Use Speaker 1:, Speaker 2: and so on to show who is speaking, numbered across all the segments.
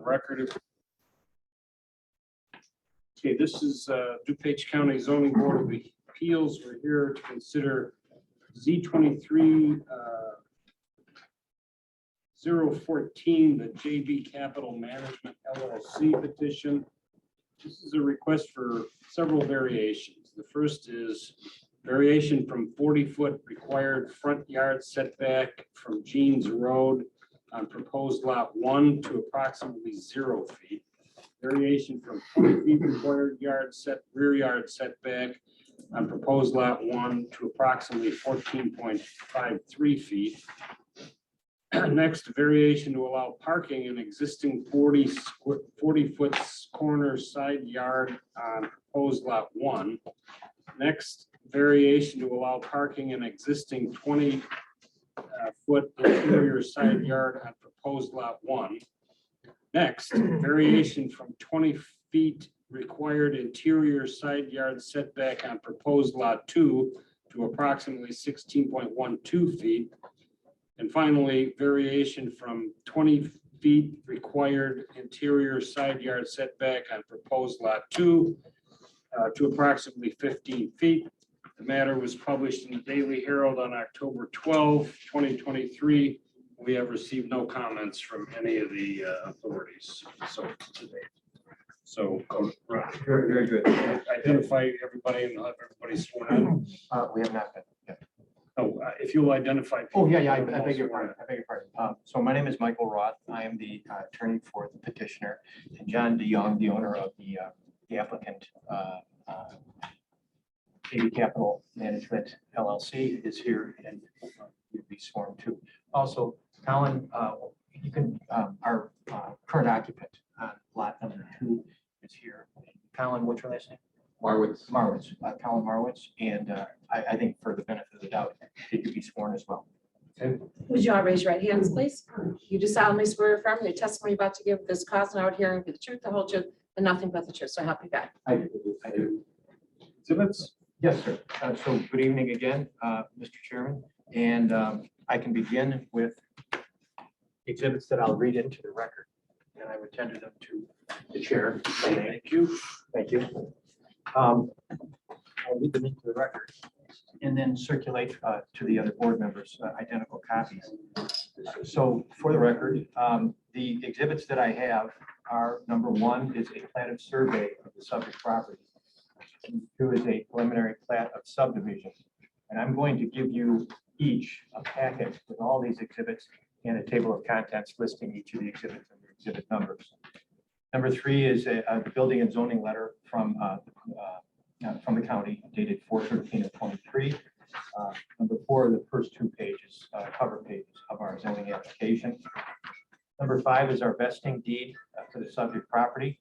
Speaker 1: record. Okay, this is DuPage County Zoning Board of Appeals. We're here to consider Z23 014, the JB Capital Management LLC petition. This is a request for several variations. The first is variation from 40-foot required front yard setback from Jeans Road on proposed lot 1 to approximately 0 feet. Variation from 20 feet required rear yard setback on proposed lot 1 to approximately 14.53 feet. Next, variation to allow parking in existing 40-foot corner side yard on proposed lot 1. Next, variation to allow parking in existing 20-foot interior side yard on proposed lot 1. Next, variation from 20 feet required interior side yard setback on proposed lot 2 to approximately 16.12 feet. And finally, variation from 20 feet required interior side yard setback on proposed lot 2 to approximately 15 feet. The matter was published in the Daily Herald on October 12, 2023. We have received no comments from any of the authorities so today. So,
Speaker 2: Very good.
Speaker 1: identify everybody and have everybody sworn in.
Speaker 2: We have not been. Yeah.
Speaker 1: Oh, if you'll identify.
Speaker 2: Oh, yeah. I beg your pardon. So my name is Michael Roth. I am the attorney for the petitioner, and John DeYoung, the owner of the applicant, JB Capital Management LLC, is here and you'll be sworn to. Also, Colin, you can our current occupant on lot number 2 is here. Colin, what's your last name? Marwitz. Colin Marwitz, and I think for the benefit of the doubt, he could be sworn as well.
Speaker 1: Okay.
Speaker 3: Would you all raise your right hands, please? You do solemnly swear or affirm the testimony you're about to give this cause and out hearing for the truth, the whole truth, and nothing but the truth. So help you God.
Speaker 2: I do.
Speaker 1: Exhibits?
Speaker 2: Yes, sir. So good evening again, Mr. Chairman, and I can begin with exhibits that I'll read into the record, and I would tender them to the chair.
Speaker 1: Thank you.
Speaker 2: Thank you. I'll read them into the record and then circulate to the other board members identical copies. So for the record, the exhibits that I have are: number 1 is a plat of survey of the subject property. 2 is a preliminary plat of subdivision. And I'm going to give you each a packet with all these exhibits and a table of contents listing each of the exhibits and their exhibit numbers. Number 3 is a building and zoning letter from the county dated 4/13/23. Number 4 are the first 2 pages, cover pages of our zoning application. Number 5 is our vesting deed for the subject property.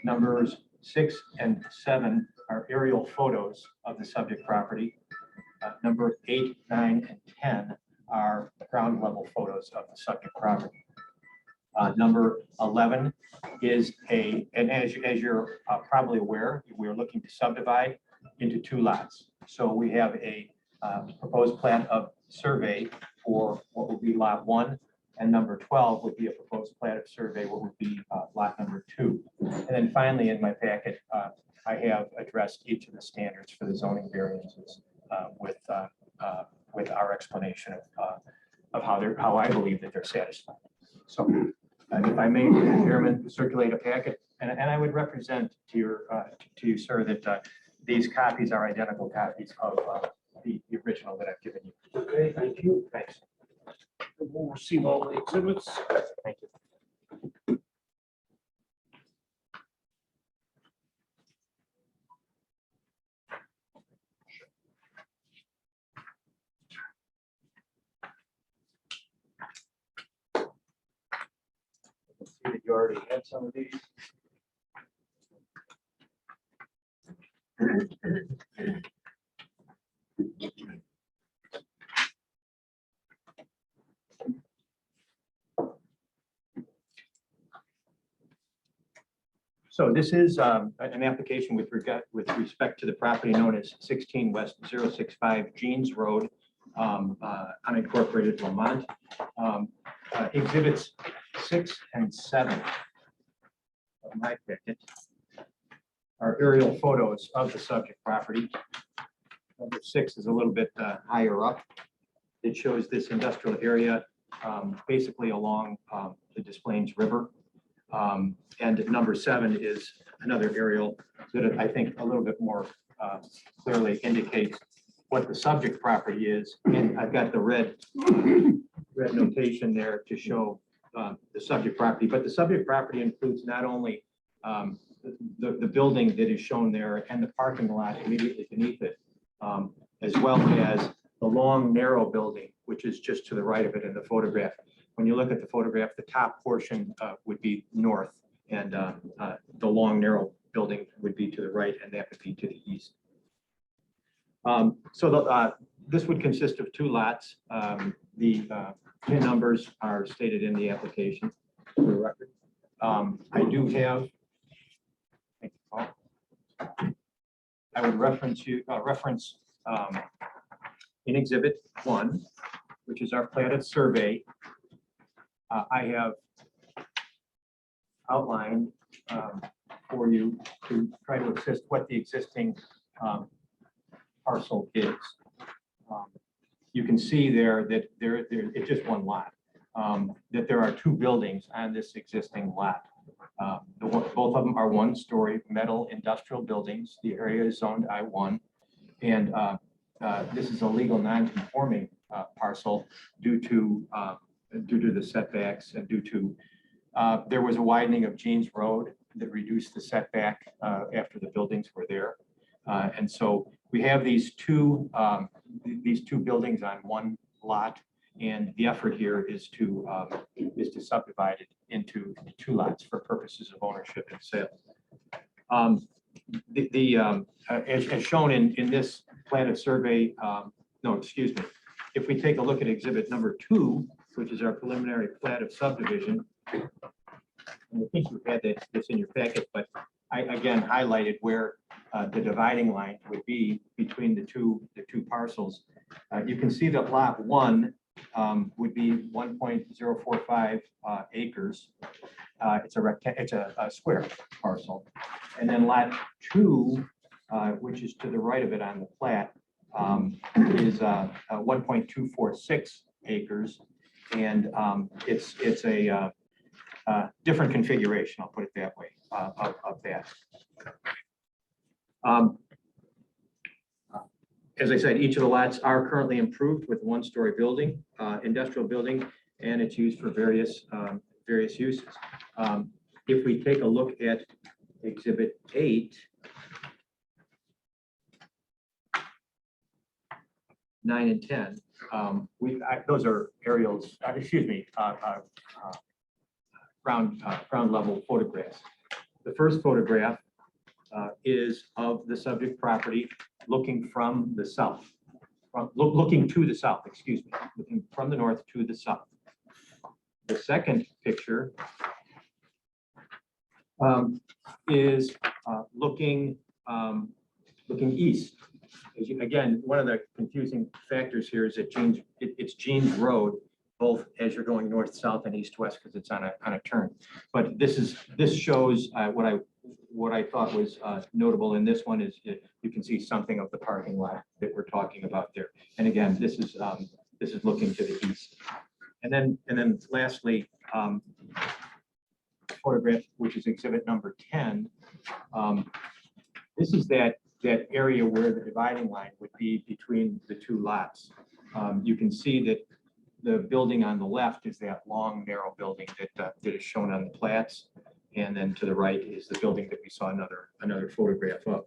Speaker 2: Numbers 6 and 7 are aerial photos of the subject property. Number 8, 9, and 10 are ground level photos of the subject property. Number 11 is and as you're probably aware, we're looking to subdivide into 2 lots. So we have a proposed plan of survey for what would be lot 1, and number 12 would be a proposed plan of survey what would be lot number 2. And then finally in my packet, I have addressed each of the standards for the zoning variances with our explanation of how I believe that they're satisfied. So if I may, Mr. Chairman, circulate a packet, and I would represent to you, sir, that these copies are identical copies of the original that I've given you.
Speaker 1: Okay, thank you.
Speaker 2: Thanks.
Speaker 1: We'll receive all the exhibits.
Speaker 2: Thank you. See that you already had some of these. So this is an application with respect to the property known as 16 West 065 Jeans Road, unincorporated Lamont. Exhibits 6 and 7 of my packet are aerial photos of the subject property. Number 6 is a little bit higher up. It shows this industrial area basically along the Des Plaines River. And number 7 is another aerial that I think a little bit more clearly indicates what the subject property is. And I've got the red notation there to show the subject property, but the subject property includes not only the building that is shown there and the parking lot immediately beneath it, as well as the long narrow building, which is just to the right of it in the photograph. When you look at the photograph, the top portion would be north, and the long narrow building would be to the right, and that would be to the east. This would consist of 2 lots. The PIN numbers are stated in the application for the record. I do have, thank you, Paul. I would reference in Exhibit 1, which is our platted survey. I have outlined for you to try to assist what the existing parcel is. You can see there that it's just 1 lot, that there are 2 buildings on this existing lot. Both of them are 1-story metal industrial buildings. The area is zoned I-1, and this is a legal non-conforming parcel due to the setbacks and due to there was a widening of Jeans Road that reduced the setback after the buildings were there, and so we have these two buildings on 1 lot, and the effort here is to subdivide it into 2 lots for purposes of ownership and sale. As shown in this platted survey, no, excuse me. If we take a look at exhibit number 2, which is our preliminary plat of subdivision, and I think you've had this in your packet, but I again highlighted where the dividing line would be between the two parcels. You can see that lot 1 would be 1.045 acres. It's a square parcel, and then lot 2, which is to the right of it on the plat, is 1.246 acres, and it's a different configuration. I'll put it that way of that. As I said, each of the lots are currently improved with 1-story building, industrial building, and it's used for various uses. If we take a look at exhibit 8, 9 and 10, those are aerials, ground level photographs. The first photograph is of the subject property looking from the south, looking to the south, excuse me, looking from the north to the south. The second picture is looking east. Again, one of the confusing factors here is that it's Jeans Road, both as you're going north, south, and east, west, because it's on a turn. But this shows what I thought was notable in this one is you can see something of the parking lot that we're talking about there. And again, this is looking to the east. And then lastly, photograph, which is exhibit number 10. This is that area where the dividing line would be between the 2 lots. You can see that the building on the left is that long, narrow building that is shown on the plats. And then to the right is the building that we saw another photograph of.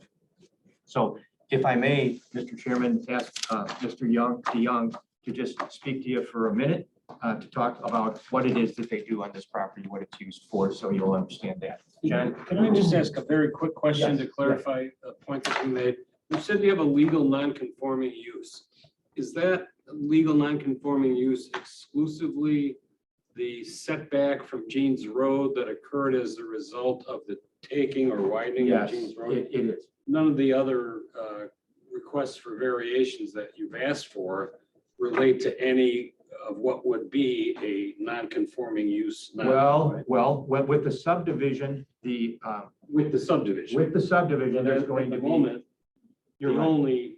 Speaker 2: So if I may, Mr. Chairman, ask Mr. DeYoung to just speak to you for a minute to talk about what it is that they do on this property, what it's used for, so you'll understand that. John?
Speaker 1: Can I just ask a very quick question
Speaker 2: Yes,
Speaker 1: to clarify a point that you made? You said you have a legal non-conforming use. Is that legal non-conforming use exclusively the setback from Jeans Road that occurred as a result of the taking or widening of
Speaker 2: Yes,
Speaker 1: Jeans Road?
Speaker 2: it is.
Speaker 1: None of the other requests for variations that you've asked for relate to any of what would be a non-conforming use.
Speaker 2: With the subdivision,
Speaker 1: With the subdivision.
Speaker 2: there's
Speaker 1: At
Speaker 2: going
Speaker 1: the
Speaker 2: to be.
Speaker 1: moment, the
Speaker 2: You're right.
Speaker 1: only,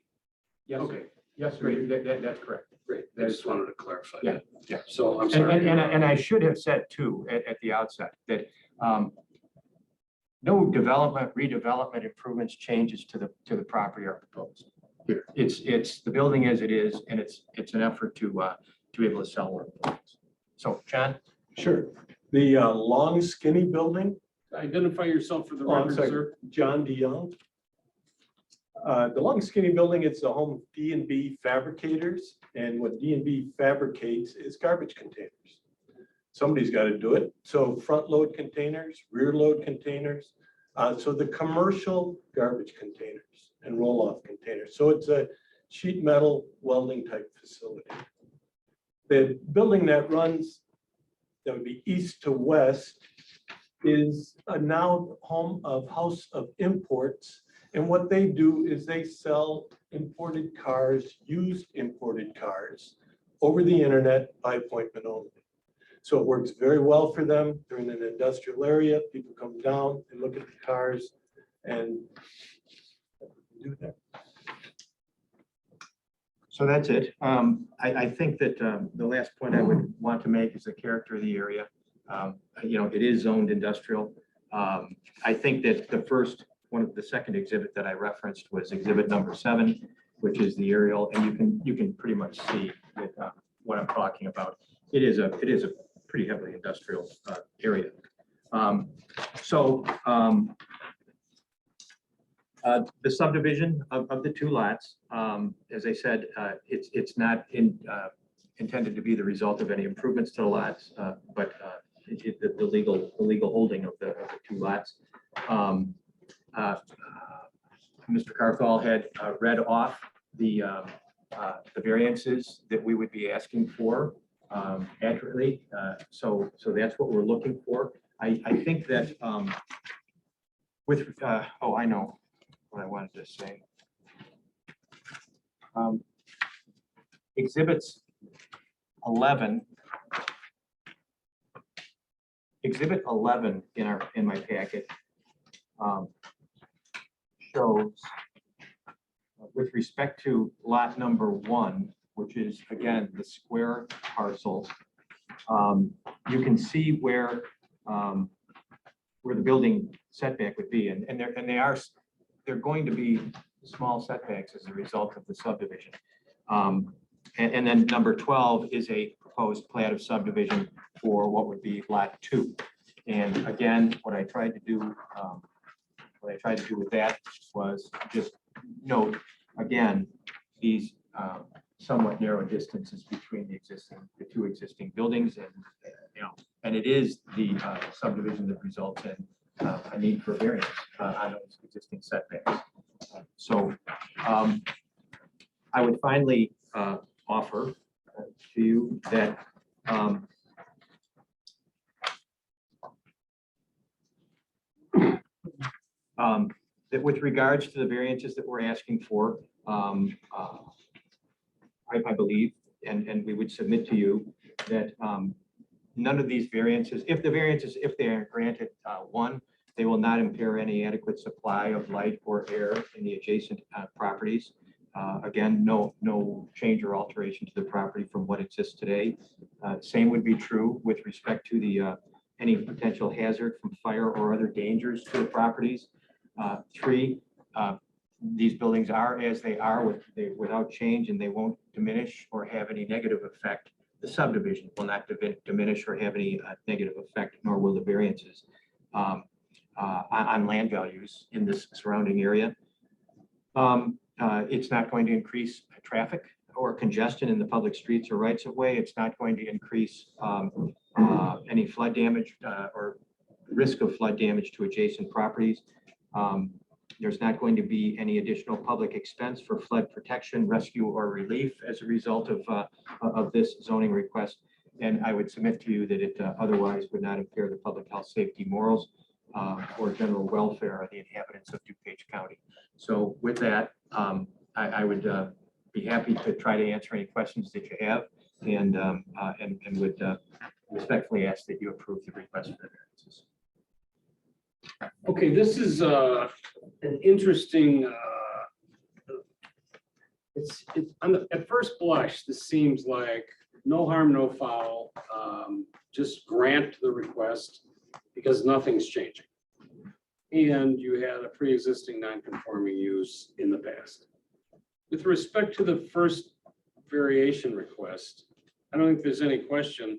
Speaker 2: Yes,
Speaker 1: okay,
Speaker 2: yes, that's correct.
Speaker 1: great. I just wanted to clarify
Speaker 2: Yeah,
Speaker 1: that.
Speaker 2: yeah.
Speaker 1: So I'm
Speaker 2: And,
Speaker 1: sorry.
Speaker 2: and I should have said too, at the outset, that no development, redevelopment improvements, changes to the property are proposed. Here, it's the building as it is, and it's an effort to be able to sell more buildings. So, John?
Speaker 4: Sure. The long skinny building,
Speaker 1: Identify yourself for the
Speaker 4: I'm
Speaker 1: record,
Speaker 4: sorry.
Speaker 1: sir.
Speaker 4: John DeYoung. The long skinny building, it's a home of D&B fabricators, and what D&B fabricates is garbage containers. Somebody's got to do it. So front load containers, rear load containers. So the commercial garbage containers and roll off containers. So it's a sheet metal welding type facility. The building that runs, that would be east to west, is a now home of House of Imports. And what they do is they sell imported cars, used imported cars, over the internet by appointment only. So it works very well for them. They're in an industrial area. People come down and look at the cars and do that.
Speaker 2: So that's it. I think that the last point I would want to make is the character of the area. It is zoned industrial. I think that the second exhibit that I referenced was exhibit number 7, which is the aerial, and you can pretty much see that, what I'm talking about. It is a pretty heavily industrial area. The subdivision of the 2 lots, as I said, it's not intended to be the result of any improvements to the lots, but the legal holding of the 2 lots. Mr. Carthol had read off the variances that we would be asking for accurately. So that's what we're looking for. I think that I know what I wanted to say. Exhibits 11. Exhibit 11 in my packet shows, with respect to lot number 1, which is again the square parcel, you can see where the building setback would be, and they're going to be small setbacks as a result of the subdivision. And then number 12 is a proposed plat of subdivision for what would be lot 2. And again, what I tried to do with that was just note again these somewhat narrow distances between the 2 existing buildings, and it is the subdivision that results in a need for variance on those existing setbacks. So I would finally offer to you that that with regards to the variances that we're asking for, I believe, and we would submit to you that none of these variances, if they are granted, 1, they will not impair any adequate supply of light or air in the adjacent properties. Again, no change or alteration to the property from what exists today. Same would be true with respect to the any potential hazard from fire or other dangers to the properties. 3, these buildings are as they are without change, and they won't diminish or have any negative effect. The subdivision will not diminish or have any negative effect, nor will the variances on land values in this surrounding area. It's not going to increase traffic or congestion in the public streets or rights of way. It's not going to increase any flood damage or risk of flood damage to adjacent properties. There's not going to be any additional public expense for flood protection, rescue, or relief as a result of this zoning request. And I would submit to you that it otherwise would not impair the public health, safety, morals, or general welfare of the inhabitants of DuPage County. So with that, I would be happy to try to answer any questions that you have. and would respectfully ask that you approve the request for the variances.
Speaker 1: Okay, this is an interesting, at first blush, this seems like no harm, no foul. Just grant the request because nothing's changing. And you had a pre-existing non-conforming use in the past. With respect to the first variation request, I don't think there's any question.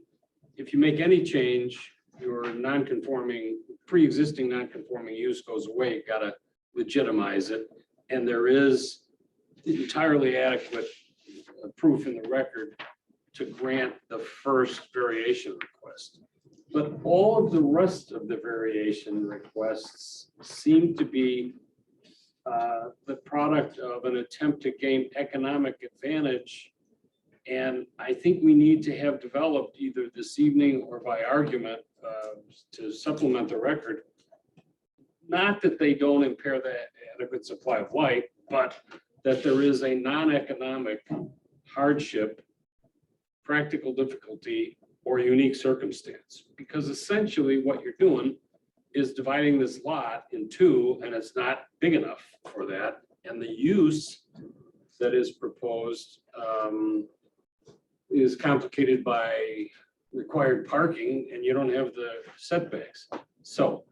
Speaker 1: If you make any change, your non-conforming, pre-existing non-conforming use goes away. You gotta legitimize it. And there is entirely adequate proof in the record to grant the first variation request. But all of the rest of the variation requests seem to be the product of an attempt to gain economic advantage. And I think we need to have developed either this evening or by argument to supplement the record. Not that they don't impair the adequate supply of light, but that there is a non-economic hardship, practical difficulty, or unique circumstance. Because essentially what you're doing is dividing this lot in two, and it's not big enough for that. And the use that is proposed is complicated by required parking, and you don't have the setbacks. So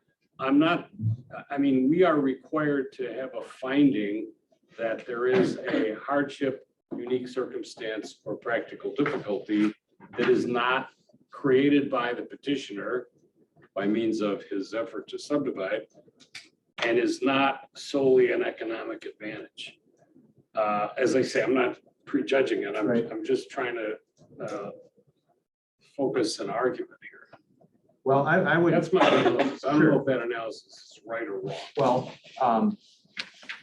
Speaker 1: we are required to have a finding that there is a hardship, unique circumstance, or practical difficulty that is not created by the petitioner by means of his effort to subdivide and is not solely an economic advantage. As I say, I'm not prejudging it. I'm just trying to focus an argument here.
Speaker 2: Well, I would.
Speaker 1: That's my analysis. I don't know if that analysis is right or wrong.
Speaker 2: Well,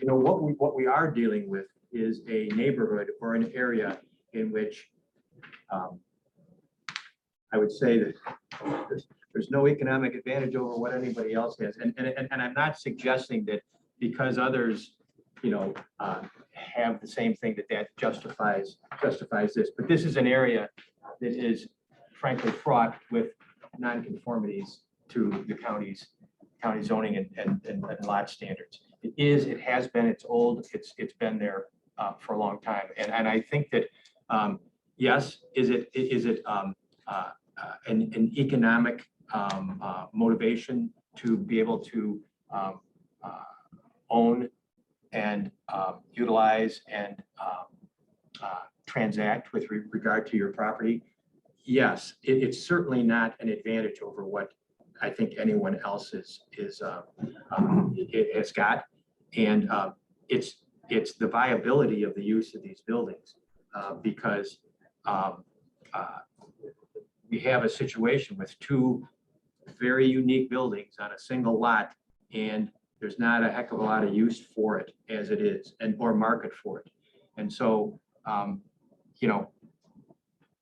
Speaker 2: what we are dealing with is a neighborhood or an area in which I would say that there's no economic advantage over what anybody else has. And I'm not suggesting that because others, have the same thing that justifies this. But this is an area that is frankly fraught with nonconformities to the county zoning and lot standards. It has been, it's old, it's been there for a long time. And I think that, yes, is it an economic motivation to be able to own and utilize and transact with regard to your property? Yes, it's certainly not an advantage over what I think anyone else has got. And it's the viability of the use of these buildings because we have a situation with two very unique buildings on a single lot, and there's not a heck of a lot of use for it as it is, or market for it. And so,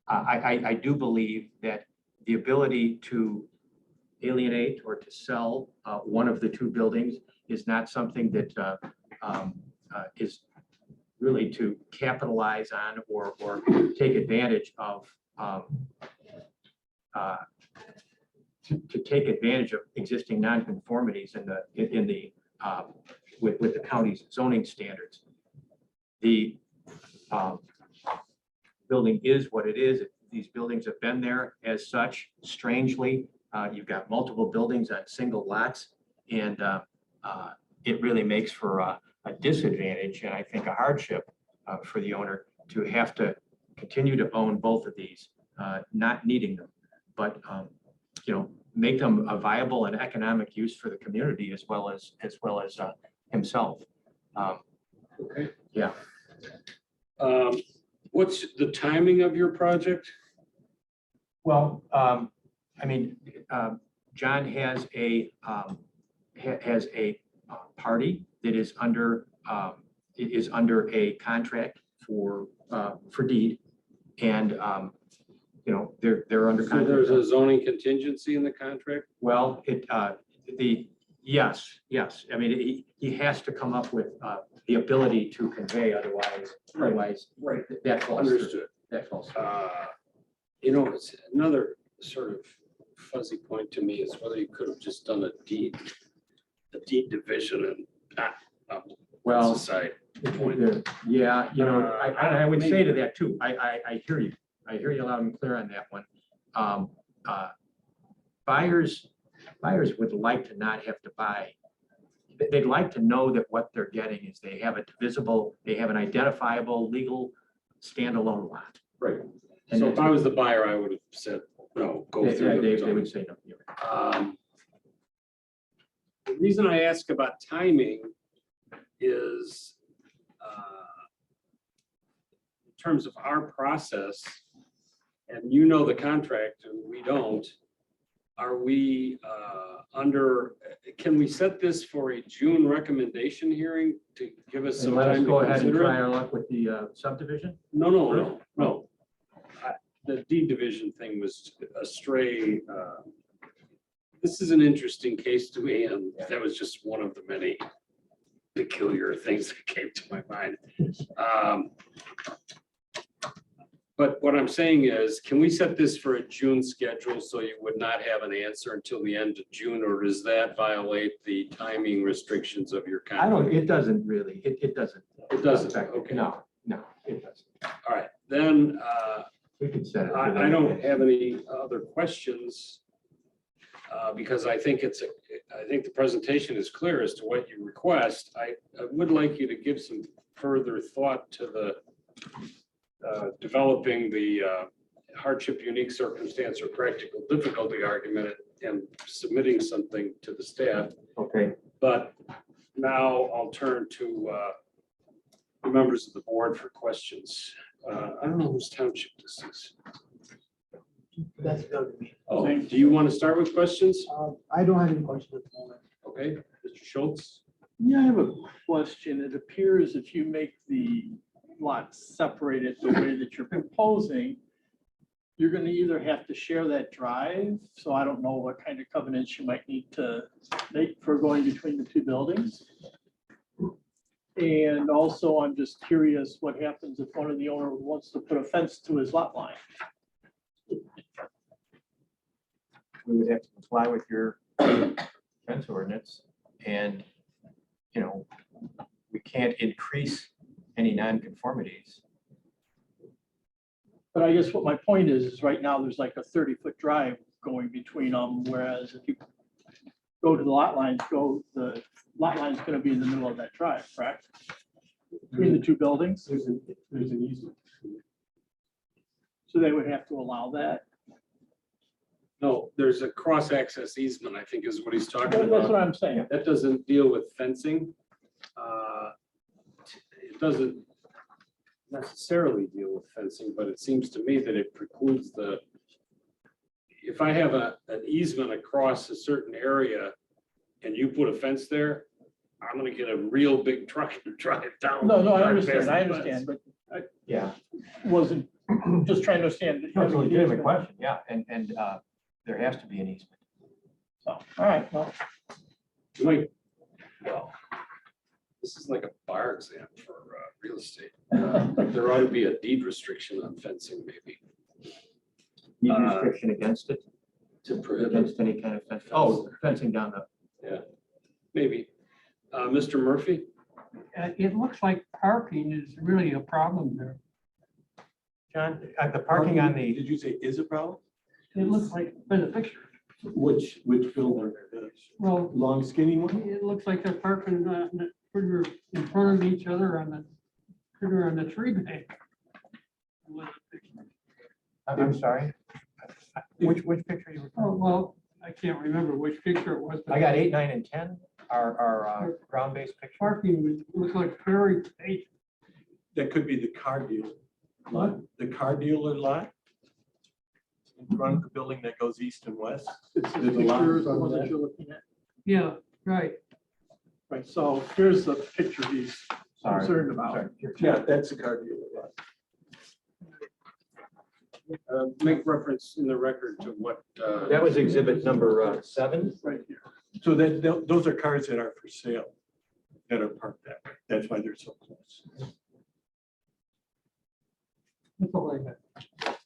Speaker 2: I do believe that the ability to alienate or to sell one of the two buildings is not something that is really to capitalize on or take advantage of to take advantage of existing nonconformities with the county's zoning standards. The building is what it is. These buildings have been there as such. Strangely, you've got multiple buildings on single lots, and it really makes for a disadvantage and I think a hardship for the owner to have to continue to own both of these, not needing them, but make them a viable and economic use for the community as well as himself.
Speaker 1: Okay.
Speaker 2: Yeah.
Speaker 1: What's the timing of your project?
Speaker 2: Well, John has a party that is under a contract for deed, and they're under
Speaker 1: So
Speaker 2: contract.
Speaker 1: there's a zoning contingency in the contract?
Speaker 2: Well, yes. I mean, he has to come up with the ability to convey, otherwise
Speaker 1: Right.
Speaker 2: that falls through.
Speaker 1: Understood.
Speaker 2: That falls through.
Speaker 1: You know, it's another sort of fuzzy point to me is whether you could have just done a deed division and,
Speaker 2: Well,
Speaker 1: aside point.
Speaker 2: yeah, you know, I would say to that too. I hear you. I hear you loud and clear on that one. Buyers would like to not have to buy. They'd like to know that what they're getting is they have a divisible, they have an identifiable legal standalone lot.
Speaker 1: Right.
Speaker 2: And
Speaker 1: So if I was the buyer, I would have said, no, go
Speaker 2: they,
Speaker 1: through.
Speaker 2: they
Speaker 1: the
Speaker 2: would say no. You're right.
Speaker 1: The reason I ask about timing is in terms of our process, and you know the contract and we don't, are we can we set this for a June recommendation hearing to give us
Speaker 2: And
Speaker 1: some
Speaker 2: let us
Speaker 1: time to
Speaker 2: go ahead and
Speaker 1: consider
Speaker 2: try
Speaker 1: it?
Speaker 2: our luck with the subdivision.
Speaker 1: No. The deed division thing was a stray. This is an interesting case to me, and that was just one of the many peculiar things that came to my mind. But what I'm saying is, can we set this for a June schedule so you would not have an answer until the end of June, or does that violate the timing restrictions of your contract?
Speaker 2: I don't, it doesn't really, it doesn't.
Speaker 1: It doesn't,
Speaker 2: affect it.
Speaker 1: okay.
Speaker 2: No, it doesn't.
Speaker 1: All right, then
Speaker 2: We can set it.
Speaker 1: I don't have any other questions because I think the presentation is clear as to what you request. I would like you to give some further thought to the developing the hardship, unique circumstance, or practical difficulty argument and submitting something to the staff.
Speaker 2: Okay.
Speaker 1: But now I'll turn to the members of the board for questions. I don't know whose township this is.
Speaker 5: That's going to be.
Speaker 1: Oh, do you want to start with questions?
Speaker 5: I don't have any questions at the moment.
Speaker 1: Okay, Mr. Schultz?
Speaker 6: Yeah, I have a question. It appears if you make the lots separated the way that you're proposing, you're gonna either have to share that drive, so I don't know what kind of covenants you might need to make for going between the two buildings. And also, I'm just curious what happens if one of the owner wants to put a fence to his lot line?
Speaker 2: We would have to comply with your fence ordinance, and, you know, we can't increase any nonconformities.
Speaker 6: But I guess what my point is right now, there's like a 30-foot drive going between them, whereas if you go to the lot lines, the lot line's gonna be in the middle of that drive, correct? Between the two buildings,
Speaker 4: There's an easement.
Speaker 6: so they would have to allow that.
Speaker 1: No, there's a cross-access easement, I think is what he's talking
Speaker 6: That's what
Speaker 1: about.
Speaker 6: I'm saying.
Speaker 1: That doesn't deal with fencing. It doesn't necessarily deal with fencing, but it seems to me that it precludes if I have an easement across a certain area and you put a fence there, I'm gonna get a real big truck and drive down.
Speaker 6: No, I
Speaker 1: drive past
Speaker 6: understand,
Speaker 1: the fence.
Speaker 6: but I
Speaker 2: Yeah,
Speaker 6: wasn't just trying to understand.
Speaker 2: no, it's a legitimate question, yeah, and there has to be an easement.
Speaker 6: So, all right, well,
Speaker 1: Like, well, this is like a bar exam for real estate. There ought to be a deed restriction on fencing, maybe.
Speaker 2: Need restriction against it,
Speaker 1: To prohibit,
Speaker 2: against any kind of fence. Oh, fencing down the,
Speaker 1: maybe. Mr. Murphy?
Speaker 7: It looks like parking is really a problem there.
Speaker 2: John, the parking on the,
Speaker 4: Did you say is a problem?
Speaker 7: It looks like, by the picture,
Speaker 4: Which building? The
Speaker 7: well,
Speaker 4: long skinny one?
Speaker 7: it looks like they're parking pretty in front of each other on the tree bank.
Speaker 2: I'm sorry. Which picture you
Speaker 7: Oh,
Speaker 2: were?
Speaker 7: well, I can't remember which picture it was. but
Speaker 2: I got 8, 9, and 10 are ground-based pictures.
Speaker 7: Parking would look like very tight.
Speaker 4: That could be the car dealer.
Speaker 7: What?
Speaker 4: The car dealer lot. In front of the building that goes east and west.
Speaker 6: it's the
Speaker 4: There's a lot in
Speaker 6: pictures, the
Speaker 4: front of
Speaker 6: ones that
Speaker 4: that.
Speaker 6: you're looking at.
Speaker 7: Yeah, right.
Speaker 6: Right, so here's the picture he's
Speaker 2: Sorry.
Speaker 6: concerned about.
Speaker 2: Sorry.
Speaker 4: Yeah, that's the car dealer lot.
Speaker 1: Make reference in the record to what.
Speaker 2: That was exhibit number 7.
Speaker 6: Right here.
Speaker 4: So those are cars that are for sale, that are parked that way. That's why they're so close.
Speaker 7: That's all I got.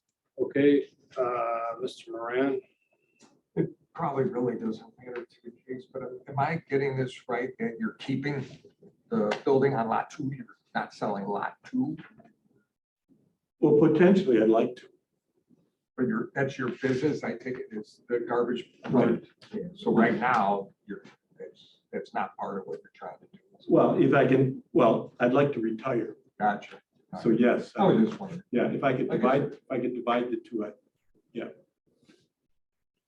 Speaker 1: Okay, Mr. Moran,
Speaker 8: It probably really doesn't matter to the case, but am I getting this right that you're keeping the building on lot 2? You're not selling lot 2,
Speaker 4: Well, potentially, I'd like to.
Speaker 8: but that's your business. I take it is the garbage. Right. So right now, that's not part of what you're trying to do.
Speaker 4: Well, if I can, well, I'd like to retire.
Speaker 8: Gotcha.
Speaker 4: So yes,
Speaker 8: I was just wondering.
Speaker 4: yeah, if I could divide the two,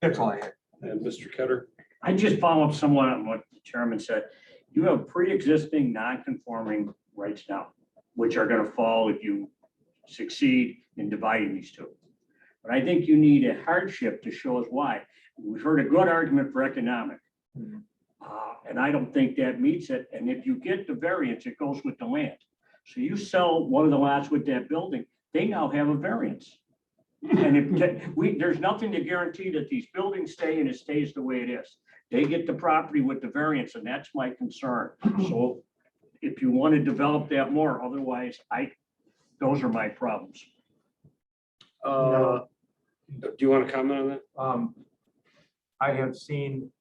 Speaker 8: That's all I had.
Speaker 1: and Mr. Ketter.
Speaker 9: I just follow up somewhat on what the chairman said. You have pre-existing non-conforming rights now, which are gonna fall if you succeed in dividing these two. But I think you need a hardship to show us why. We've heard a good argument for economic. And I don't think that meets it. And if you get the variance, it goes with the land. So you sell one of the lots with that building, they now have a variance. And if there's nothing to guarantee that these buildings stay and it stays the way it is. They get the property with the variance, and that's my concern. So if you want to develop that more, otherwise those are my problems.
Speaker 1: Do you want to comment on that?
Speaker 2: I have seen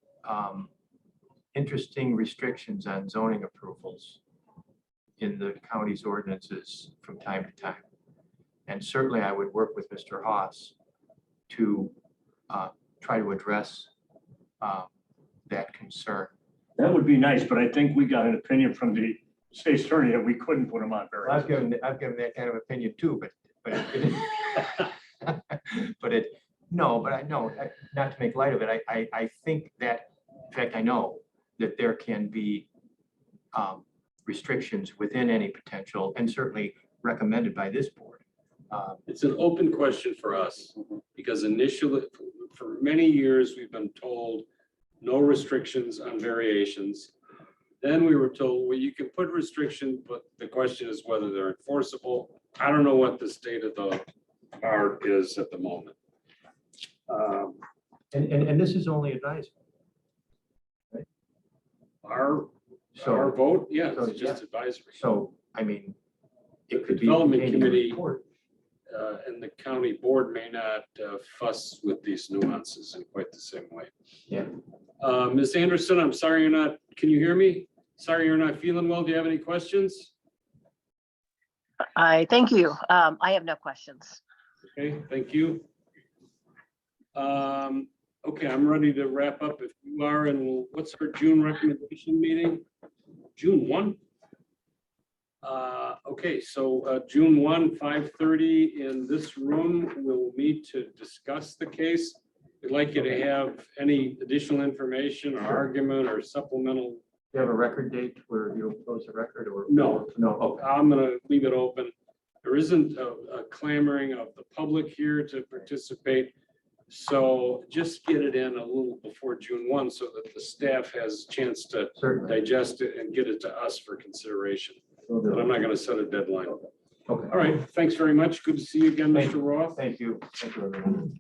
Speaker 2: interesting restrictions on zoning approvals in the county's ordinances from time to time. And certainly I would work with Mr. Haas to try to address that concern.
Speaker 9: That would be nice, but I think we got an opinion from the state attorney that we couldn't put them on
Speaker 2: I've
Speaker 9: variance.
Speaker 2: given that kind of opinion too, but not to make light of it. I think that, in fact, I know that there can be restrictions within any potential, and certainly recommended by this board.
Speaker 1: It's an open question for us, because initially, for many years, we've been told no restrictions on variations. Then we were told, well, you can put restrictions, but the question is whether they're enforceable. I don't know what the state of the art is at the moment.
Speaker 2: And this is only advisory.
Speaker 1: Our
Speaker 2: So,
Speaker 1: vote, yeah,
Speaker 2: so,
Speaker 1: it's just advisory.
Speaker 2: so, I mean, it could be.
Speaker 1: Development
Speaker 2: contained in the
Speaker 1: committee.
Speaker 2: report.
Speaker 1: And the county board may not fuss with these nuances in quite the same way.
Speaker 2: Yeah.
Speaker 1: Ms. Anderson, I'm sorry you're not, can you hear me? Sorry you're not feeling well. Do you have any questions?
Speaker 10: Thank you. I have no questions.
Speaker 1: Okay, thank you. Okay, I'm ready to wrap up if you are, and what's our June recommendation meeting? June 1? Okay, so June 1, 5:30 in this room, we'll meet to discuss the case. We'd like you to have any additional information or argument or supplemental.
Speaker 2: You have a record date where you'll close the record or?
Speaker 1: No.
Speaker 2: No, okay.
Speaker 1: I'm gonna leave it open. There isn't a clamoring of the public here to participate. So just get it in a little before June 1 so that the staff has a chance to
Speaker 2: Certainly.
Speaker 1: digest it and get it to us for consideration. But I'm not gonna set a deadline.
Speaker 2: Okay.
Speaker 1: All right, thanks very much. Good to see you again,
Speaker 2: Thank
Speaker 1: Mr. Roth.
Speaker 2: Thank you. Thank you, everyone.